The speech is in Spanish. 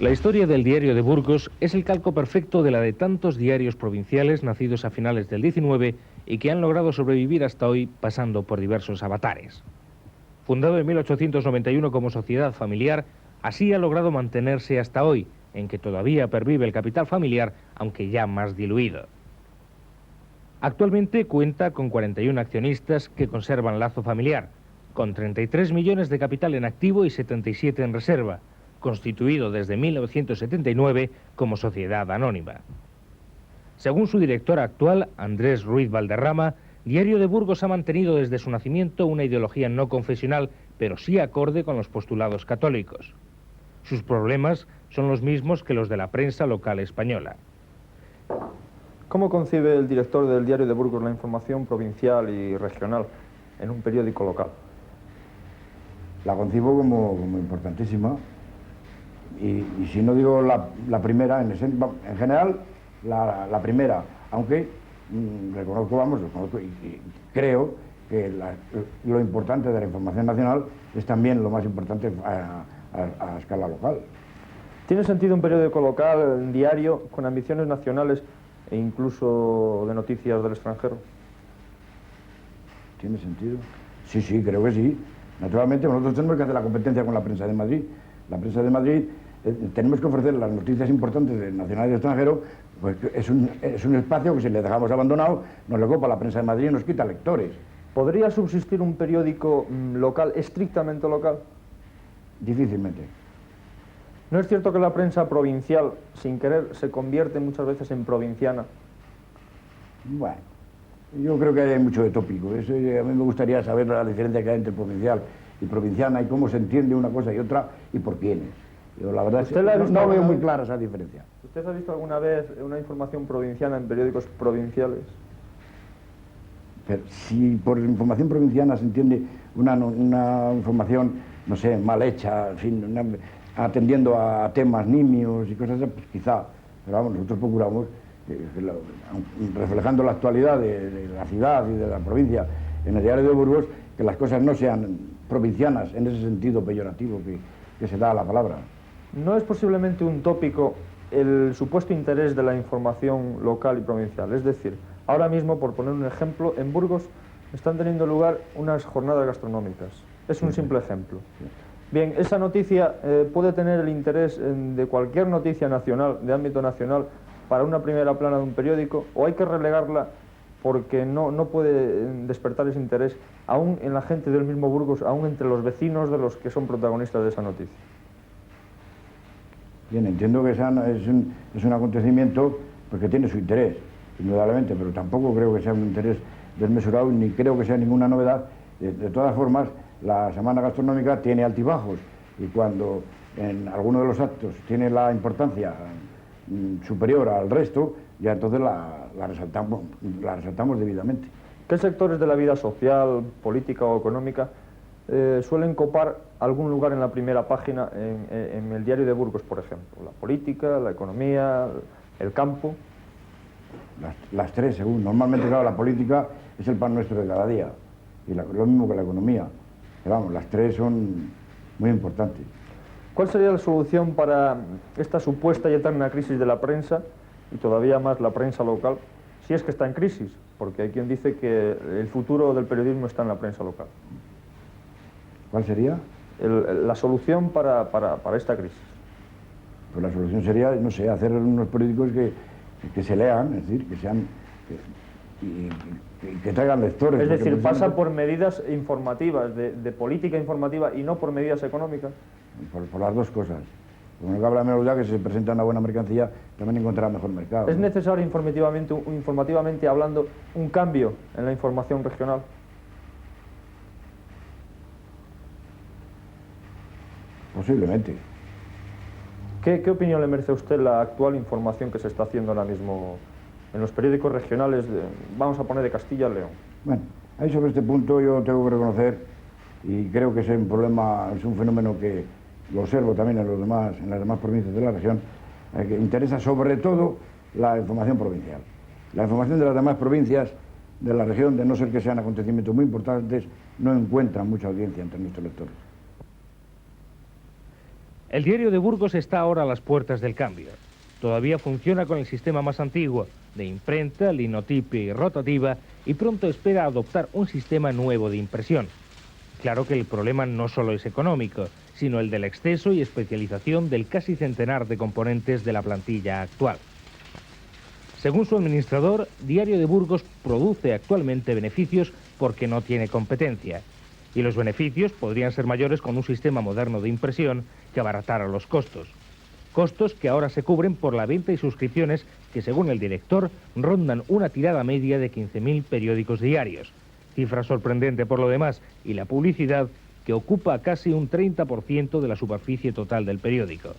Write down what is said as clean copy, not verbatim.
La historia del diario de Burgos es el calco perfecto de la de tantos diarios provinciales nacidos a finales del XIX y que han logrado sobrevivir hasta hoy pasando por diversos avatares. Fundado en 1891 como sociedad familiar, así ha logrado mantenerse hasta hoy, en que todavía pervive el capital familiar, aunque ya más diluido. Actualmente cuenta con 41 accionistas que conservan lazo familiar, con 33 millones de capital en activo y 77 en reserva, constituido desde 1979 como sociedad anónima. Según su director actual, Andrés Ruiz Valderrama, Diario de Burgos ha mantenido desde su nacimiento una ideología no confesional, pero sí acorde con los postulados católicos. Sus problemas son los mismos que los de la prensa local española. ¿Cómo concibe el director del Diario de Burgos la información provincial y regional en un periódico local? La concibo como importantísima. Y si no digo la primera, en general, la primera, aunque reconozco y creo que lo importante de la información nacional es también lo más importante a escala local. ¿Tiene sentido un periódico local, un diario, con ambiciones nacionales e incluso de noticias del extranjero? ¿Tiene sentido? Sí, creo que sí. Naturalmente, nosotros tenemos que hacer la competencia con la prensa de Madrid. La prensa de Madrid tenemos que ofrecer las noticias importantes de nacional y de extranjero, pues es un espacio que si le dejamos abandonado nos le copa la prensa de Madrid y nos quita lectores. ¿Podría subsistir un periódico local, estrictamente local? Difícilmente. ¿No es cierto que la prensa provincial, sin querer, se convierte muchas veces en provinciana? Bueno, yo creo que hay mucho de tópico. A mí me gustaría saber la diferencia que hay entre provincial y provinciana y cómo se entiende una cosa y otra y por quiénes. Yo la verdad es que no veo muy clara esa diferencia. ¿Usted ha visto alguna vez una información provinciana en periódicos provinciales? Pero si por información provinciana se entiende una información, no sé, mal hecha, en fin, atendiendo a temas nimios y cosas así, pues quizá. Pero vamos, nosotros procuramos, reflejando la actualidad de la ciudad y de la provincia en el Diario de Burgos, que las cosas no sean provincianas en ese sentido peyorativo que se da a la palabra. ¿No es posiblemente un tópico el supuesto interés de la información local y provincial? Es decir, ahora mismo, por poner un ejemplo, en Burgos están teniendo lugar unas jornadas gastronómicas. Es un simple ejemplo. Bien, esa noticia puede tener el interés de cualquier noticia nacional, de ámbito nacional, para una primera plana de un periódico, o hay que relegarla porque no puede despertar ese interés aún en la gente del mismo Burgos, aún entre los vecinos de los que son protagonistas de esa noticia. Bien, entiendo que es un acontecimiento porque tiene su interés, indudablemente, pero tampoco creo que sea un interés desmesurado ni creo que sea ninguna novedad. De todas formas, la Semana Gastronómica tiene altibajos y cuando en alguno de los actos tiene la importancia superior al resto, ya entonces la resaltamos debidamente. ¿Qué sectores de la vida social, política o económica suelen copar algún lugar en la primera página en el Diario de Burgos, por ejemplo? La política, la economía, el campo. Las tres, según. Normalmente, claro, la política es el pan nuestro de cada día, y lo mismo que la economía. Pero vamos, las tres son muy importantes. ¿Cuál sería la solución para esta supuesta y eterna crisis de la prensa, y todavía más la prensa local, si es que está en crisis? Porque hay quien dice que el futuro del periodismo está en la prensa local. ¿Cuál sería? La solución para esta crisis. Pues la solución sería, no sé, hacer unos periódicos que se lean, es decir, que sean... que traigan lectores. Es decir, pasa por medidas informativas, de política informativa y no por medidas económicas. Por las dos cosas. Como no cabe la menor duda que si se presenta una buena mercancía, también encontrará mejor mercado. ¿Es necesario informativamente hablando un cambio en la información regional? Posiblemente. ¿Qué opinión le merece a usted la actual información que se está haciendo ahora mismo en los periódicos regionales, vamos a poner de Castilla y León? Bueno, ahí sobre este punto yo tengo que reconocer, y creo que es un problema, es un fenómeno que lo observo también en las demás provincias de la región, que interesa sobre todo la información provincial. La información de las demás provincias de la región, de no ser que sean acontecimientos muy importantes, no encuentran mucha audiencia entre nuestros lectores. El diario de Burgos está ahora a las puertas del cambio. Todavía funciona con el sistema más antiguo, de imprenta, linotipia y rotativa, y pronto espera adoptar un sistema nuevo de impresión. Claro que el problema no solo es económico, sino el del exceso y especialización del casi centenar de componentes de la plantilla actual. Según su administrador, Diario de Burgos produce actualmente beneficios porque no tiene competencia. Y los beneficios podrían ser mayores con un sistema moderno de impresión que abaratara los costos. Costos que ahora se cubren por la venta y suscripciones que, según el director, rondan una tirada media de 15.000 periódicos diarios. Cifra sorprendente por lo demás, y la publicidad que ocupa casi un 30% de la superficie total del periódico.